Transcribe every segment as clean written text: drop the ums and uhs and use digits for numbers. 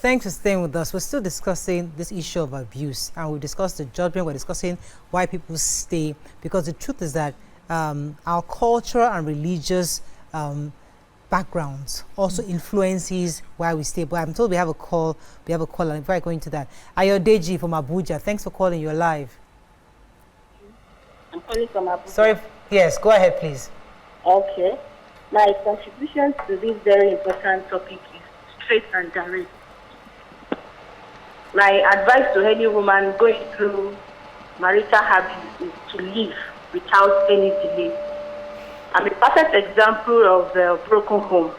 Thanks for staying with us. We're still discussing this issue of abuse, and we discussed the judgment. We're discussing why people stay, because the truth is that our cultural and religious backgrounds also influences why we stay. But I'm told we have a call. We have a call, and before I go into that, Ayodeji from Abuja. Thanks for calling. You're live. I'm calling from Abuja. Sorry. Yes, go ahead, please. Okay. My contribution to this very important topic is straight and direct. My advice to any woman going through marital habits is to live without any delay. I'm a perfect example of a broken home.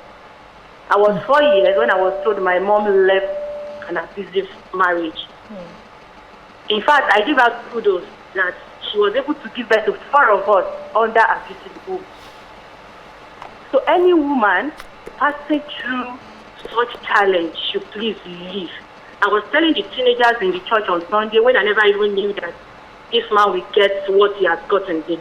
I was 4 years when I was told my mom left an abusive marriage. In fact, I give her kudos that she was able to give birth to 4 of us under abusive home. So any woman passing through such challenge should please live. I was telling the teenagers in the church on Sunday, when I never even knew that this man will get what he has gotten, the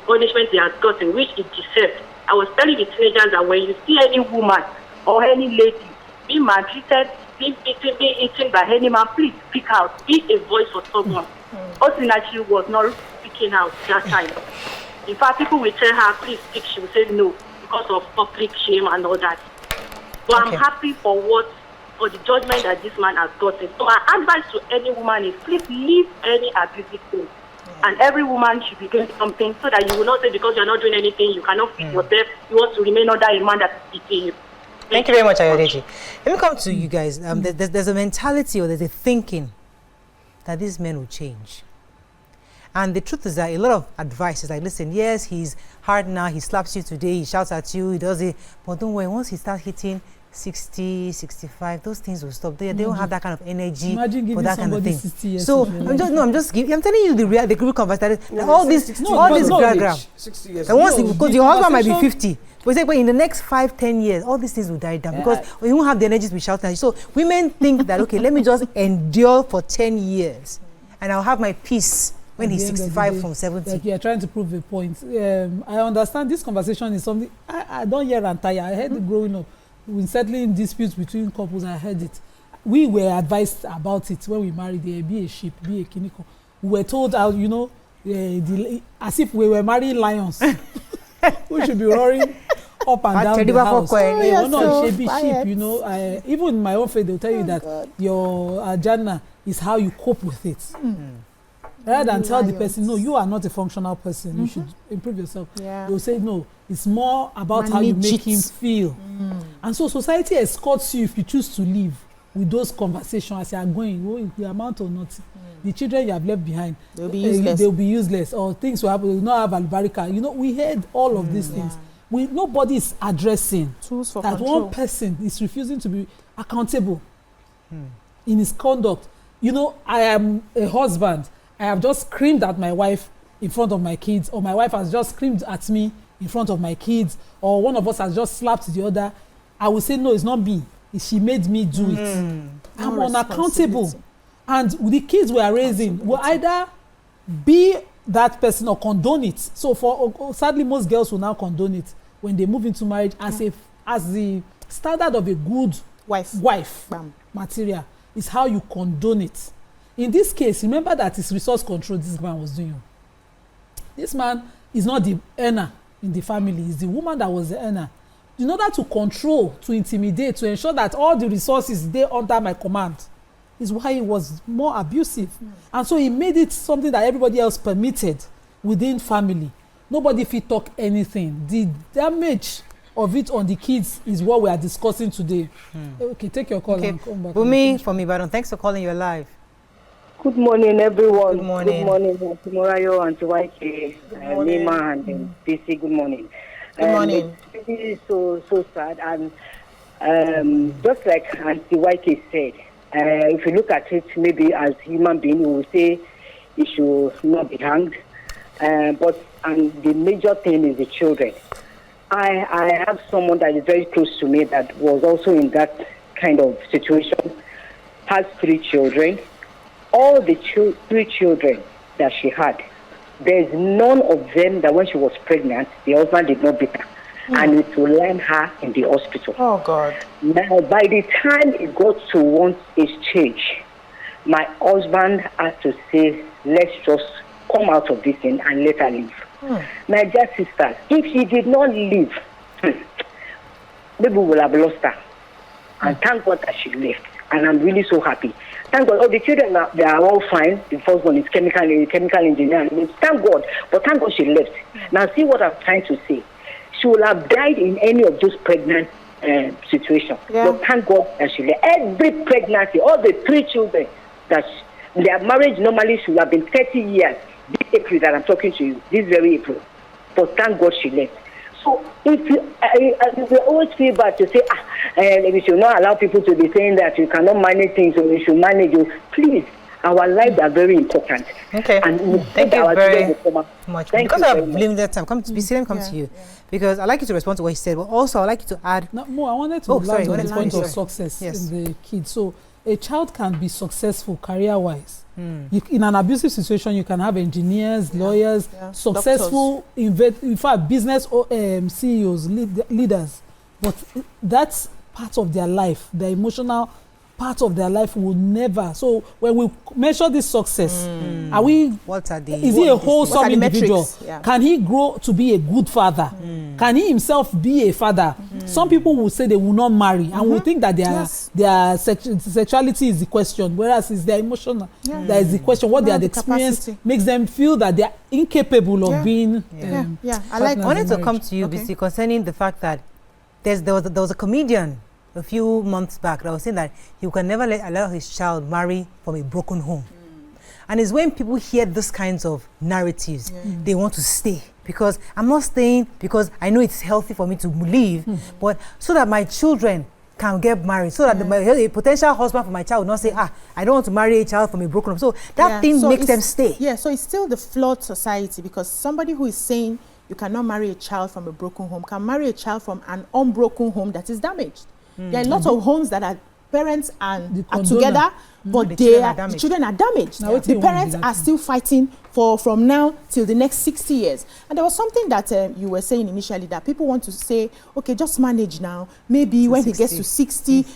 punishment he has gotten, which he deserved. I was telling the teenagers that when you see any woman or any lady being maltreated, being beaten, being eaten by any man, please speak out. Be a voice for someone. Osinachi was not speaking out that time. In fact, people will tell her, please speak. She will say no because of public shame and all that. But I'm happy for the judgment that this man has gotten. So my advice to any woman is please leave any abusive thing. And every woman should be doing something so that you will not say because you're not doing anything, you cannot feed yourself, you want to remain under a man that is beating you. Thank you very much, Ayodeji. Let me come to you guys. There's a mentality or there's a thinking that these men will change. And the truth is that a lot of advice is like, listen, yes, he's hard now, he slaps you today, he shouts at you, he does it, but don't worry, once he starts hitting 60, 65, those things will stop. They don't have that kind of energy for that kind of thing. So I'm telling you the real conversation. All this diagram. 60 years. And once because your husband might be 50, but in the next 5-10 years, all these things will die down because you won't have the energy to be shouting at you. So women think that okay, let me just endure for 10 years, and I'll have my peace when he's 65 from 70. Like you are trying to prove a point. I understand this conversation is something I don't hear and tire. I heard it growing up. When settling disputes between couples, I heard it. We were advised about it when we married. Be a sheep, be a kiniko. We were told how, as if we were marrying lions. We should be roaring up and down the house. We're not sheep, even in my own faith, they'll tell you that your ajana is how you cope with it. Rather than tell the person, no, you are not a functional person, you should improve yourself. They'll say, no, it's more about how you make him feel. And so society escorts you if you choose to live with those conversations as you are going, if you amount or not. The children you have left behind, they'll be useless, or things will happen, will not have albarika. We heard all of these things. Nobody is addressing tools for that control. one person is refusing to be accountable in his conduct. I am a husband. I have just screamed at my wife in front of my kids, or my wife has just screamed at me in front of my kids, or one of us has just slapped the other. I will say, no, it's not me. She made me do it. I'm unaccountable. And the kids we are raising will either be that person or condone it. So sadly, most girls will now condone it when they move into marriage as the standard of a good wife material is how you condone it. In this case, remember that it's resource control this man was doing. This man is not the earner in the family. It's the woman that was the earner. In order to control, to intimidate, to ensure that all the resources they under my command is why he was more abusive. And so he made it something that everybody else permitted within family. Nobody fit talk anything. The damage of it on the kids is what we are discussing today. Okay, take your call and come back. Bumi from Ibadan, thanks for calling. You're live. Good morning, everyone. Good morning. Good morning, Morayo and Wuse, Nima and PC. Good morning. Good morning. It is so sad, and just like Auntie Wike said, if you look at it, maybe as human being, we will say he should not be hanged. But the major thing is the children. I have someone that is very close to me that was also in that kind of situation. Has 3 children. All the 3 children that she had, there's none of them that when she was pregnant, the husband did not beat her. and it will land her in the hospital. Oh, God. Now, by the time it got to one stage, my husband had to say, let's just come out of this thing and let her leave. My dear sister, if she did not leave, maybe we will have lost her. And thank God that she left. And I'm really so happy. Thank God. All the children, they are all fine. The first one is chemical engineering. Thank God. But thank God she left. Now, see what I'm trying to say. She would have died in any of those pregnant situations. Yeah. But thank God that she left. Every pregnancy, all the 3 children, their marriage normally should have been 30 years. This April that I'm talking to you, this very April. But thank God she left. So if we always feel bad to say, we should not allow people to be saying that you cannot manage things, or we should manage you. Please, our lives are very important. Okay. And thank you very much. Because of limited time, come to you. Because I'd like you to respond to what he said, but also I'd like you to add. No, more. I wanted to land on the point of success in the kids. So a child can be successful career-wise. In an abusive situation, you can have engineers, lawyers, successful, in fact, business CEOs, leaders. But that's part of their life. The emotional part of their life will never. So when we measure this success, are we? Is he a wholesome individual? Can he grow to be a good father? Can he himself be a father? Some people will say they will not marry and will think that their sexuality is the question, whereas it's their emotional. That is the question. What they had experienced makes them feel that they are incapable of being. I wanted to come to you, BC, concerning the fact that there was a comedian a few months back that was saying that he can never allow his child marry from a broken home. And it's when people hear these kinds of narratives, they want to stay. Because I'm not staying because I know it's healthy for me to leave, but so that my children can get married, so that a potential husband for my child will not say, I don't want to marry a child from a broken home. So that thing makes them stay. Yeah, so it's still the flawed society, because somebody who is saying you cannot marry a child from a broken home can marry a child from an unbroken home that is damaged. There are lots of homes that are parents are together, but the children are damaged. The parents are still fighting from now till the next 60 years. And there was something that you were saying initially, that people want to say, okay, just manage now. Maybe when 60. He gets to 60,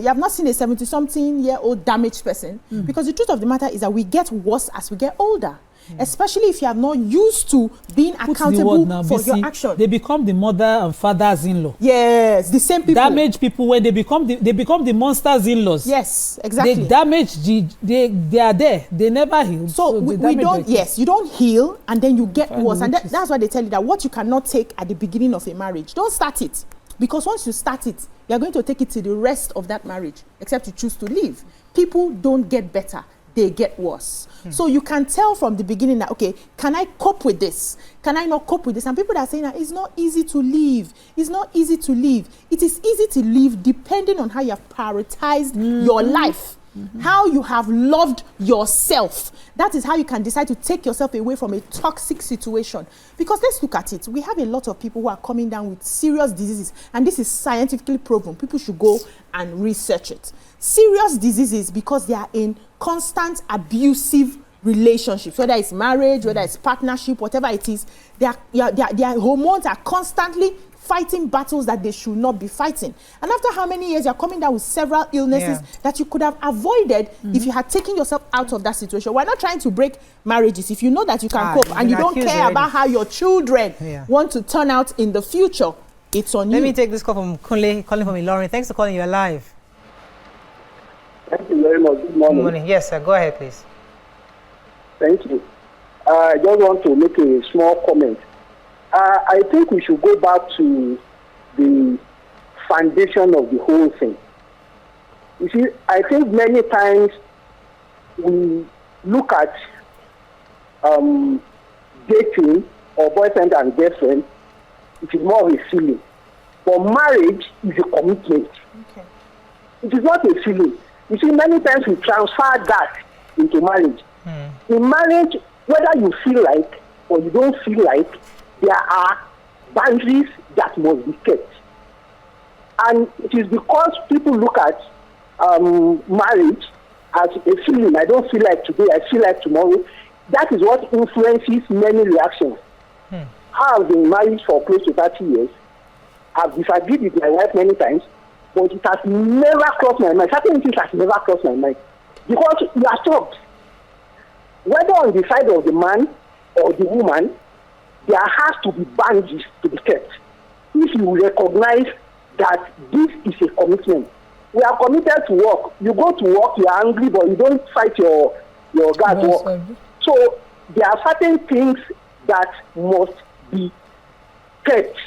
you have not seen a 70-something-year-old damaged person. Because the truth of the matter is that we get worse as we get older. Especially if you are not used to being accountable for your action. They become the mother and fathers-in-law. Yes, the same people. Damage people when they become the monsters-in-laws. Yes, exactly. They damage, they are there. They never heal. So we don't, you don't heal and then you get worse. And that's why they tell you that what you cannot take at the beginning of a marriage, don't start it. Because once you start it, you're going to take it to the rest of that marriage, except you choose to leave. People don't get better. They get worse. So you can tell from the beginning that, okay, can I cope with this? Can I not cope with this? And people that are saying that it's not easy to leave. It's not easy to leave. It is easy to leave depending on how you have prioritized your life, how you have loved yourself. That is how you can decide to take yourself away from a toxic situation. Because let's look at it. We have a lot of people who are coming down with serious diseases, and this is scientifically proven. People should go and research it. Serious diseases because they are in constant abusive relationships, whether it's marriage, whether it's partnership, whatever it is, their hormones are constantly fighting battles that they should not be fighting. And after how many years, you're coming down with several illnesses that you could have avoided if you had taken yourself out of that situation. We're not trying to break marriages. If you know that you can cope and you don't care about how your children want to turn out in the future, it's on you. Let me take this call from Kunle, calling from Ilorin. Thanks for calling. You're live. Thank you very much. Good morning. Good morning. Yes, sir. Go ahead, please. Thank you. I just want to make a small comment. I think we should go back to the foundation of the whole thing. You see, I think many times we look at dating or boyfriend and girlfriend, it is more of a feeling. But marriage is a commitment. Okay. It is not a feeling. You see, many times we transfer that into marriage. In marriage, whether you feel like or you don't feel like, there are boundaries that must be kept. And it is because people look at marriage as a feeling. I don't feel like today, I feel like tomorrow. That is what influences many reactions. I have been married for close to 30 years. I've disagreed with my wife many times, but it has never crossed my mind. Certain things has never crossed my mind. Because you are shocked. Whether on the side of the man or the woman, there has to be boundaries to be kept. If you recognize that this is a commitment, we are committed to work. You go to work, you are angry, but you don't fight your guard work. So there are certain things that must be kept.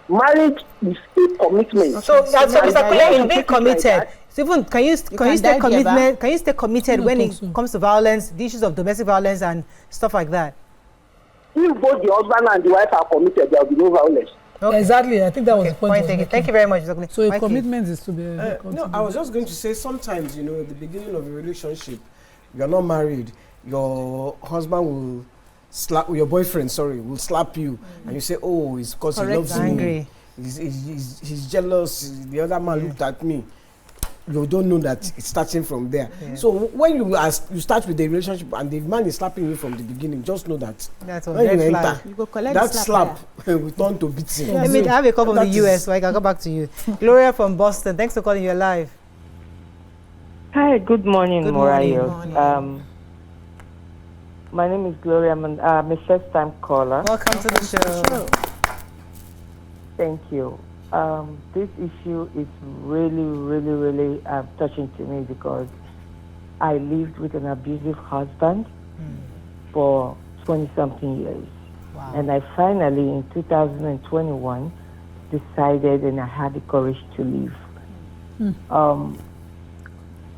Marriage is a commitment. So Mr. Kule, in being committed, Stephen, can you stay committed? Can you stay committed when it comes to violence, the issues of domestic violence and stuff like that? If both the husband and the wife are committed, there will be no violence. Okay. Exactly. I think that was the point. Thank you very much. Mr. Kule. So a commitment is to be. No, I was just going to say sometimes, at the beginning of a relationship, you are not married, your husband will slap, your boyfriend, will slap you, and you say, oh, it's because he loves me. He's jealous, the other man looked at me. You don't know that it's starting from there. Yeah. So when you start with the relationship and the man is slapping you from the beginning, just know that when you enter, you go collect that slap will turn to beating. Yeah. I have a call from the US, so I can come back to you. Gloria from Boston, thanks for calling. You're live. Hi, good morning, Morayo. Morning. My name is Gloria. I'm a first-time caller. Welcome to the show. Thank you. This issue is really touching to me because I lived with an abusive husband for 20-something years. Wow. And I finally, in 2021, decided and I had the courage to leave.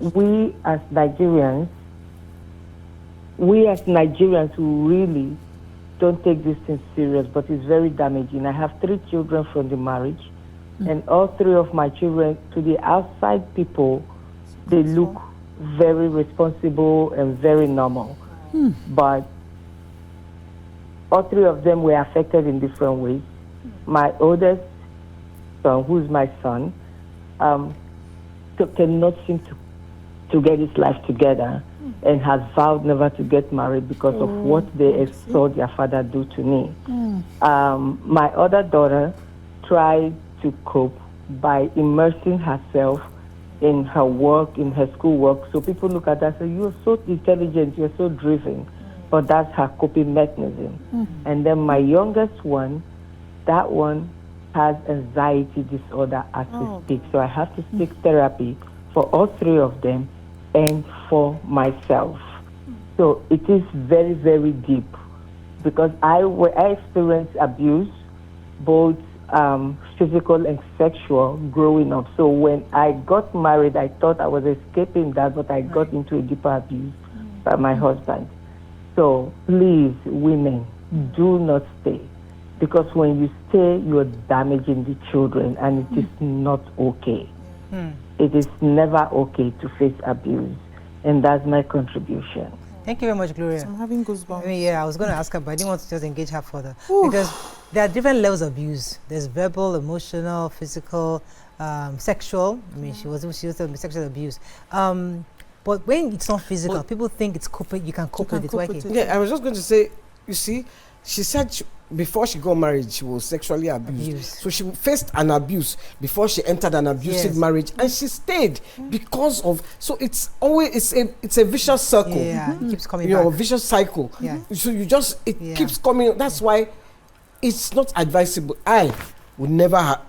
We as Nigerians who really don't take this thing serious, but it's very damaging. I have 3 children from the marriage, and all 3 of my children, to the outside people, they look very responsible and very normal. But all 3 of them were affected in different ways. My oldest son, who's my son, cannot seem to get his life together and has vowed never to get married because of what they saw their father do to me. My other daughter tried to cope by immersing herself in her work, in her school work. So people look at her and say, you're so intelligent, you're so driven. But that's her coping mechanism. And then my youngest one, that one has anxiety disorder as we speak. So I have to seek therapy for all 3 of them and for myself. So it is very, very deep because I experienced abuse, both physical and sexual, growing up. So when I got married, I thought I was escaping that, but I got into a deeper abuse by my husband. So please, women, do not stay. Because when you stay, you're damaging the children, and it is not okay. It is never okay to face abuse, and that's my contribution. Thank you very much, Gloria. I'm having goosebumps. I was going to ask her, but I didn't want to just engage her further. Because there are different levels of abuse. There's verbal, emotional, physical, sexual. I mean, she was sexual abuse. But when it's not physical, people think it's coping. You can cope with it. Yeah, I was just going to say, you see, she said before she got married, she was sexually abused. So she faced an abuse before she entered an abusive marriage, and she stayed because of. So it's always it's a vicious circle. Yeah, it keeps coming back. A vicious cycle. Yeah. So it keeps coming. That's why it's not advisable. I would never.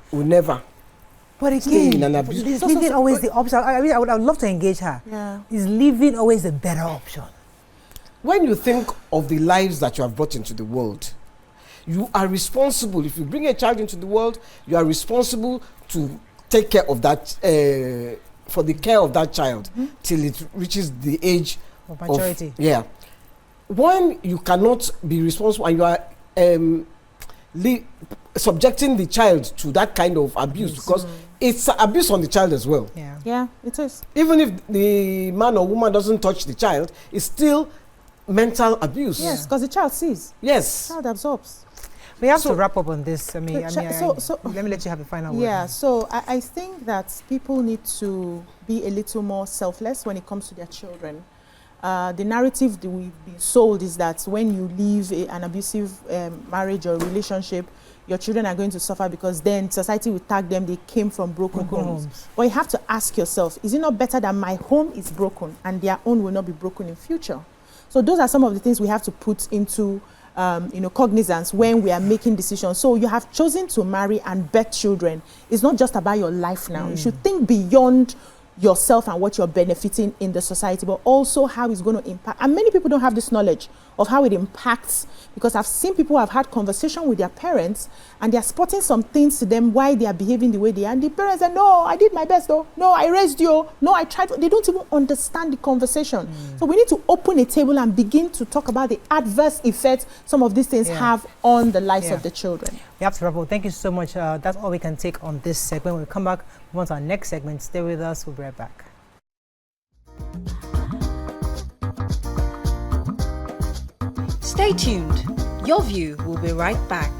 But again, is leaving always the option? I mean, I would love to engage her. Yeah. Is leaving always the better option? When you think of the lives that you have brought into the world, you are responsible. If you bring a child into the world, you are responsible to take care of that, for the care of that child till it reaches the age of maturity. When you cannot be responsible and you are subjecting the child to that kind of abuse, because it's abuse on the child as well. Yeah, it is. Even if the man or woman doesn't touch the child, it's still mental abuse. Yes, because the child sees. Yes. The child absorbs. We have to wrap up on this. I mean, so let me let you have the final word. Yeah, so I think that people need to be a little more selfless when it comes to their children. the narrative that we've been sold is that when you leave an abusive marriage or relationship, your children are going to suffer because then society will tag them, they came from broken homes. But you have to ask yourself, is it not better that my home is broken and their own will not be broken in future? So those are some of the things we have to put into cognizance when we are making decisions. So you have chosen to marry and bear children. It's not just about your life now. You should think beyond yourself and what you're benefiting in the society, but also how it's going to impact. And many people don't have this knowledge of how it impacts, because I've seen people who have had conversation with their parents and they're spotting some things to them why they are behaving the way they are. And the parents say, no, I did my best though. No, I raised you. No, I tried. They don't even understand the conversation. So we need to open a table and begin to talk about the adverse effects some of these things have on the lives of the children. We have to wrap up. Thank you so much. That's all we can take on this segment. When we come back, move on to our next segment. Stay with us. We'll be right back. Stay tuned. Your View will be right back.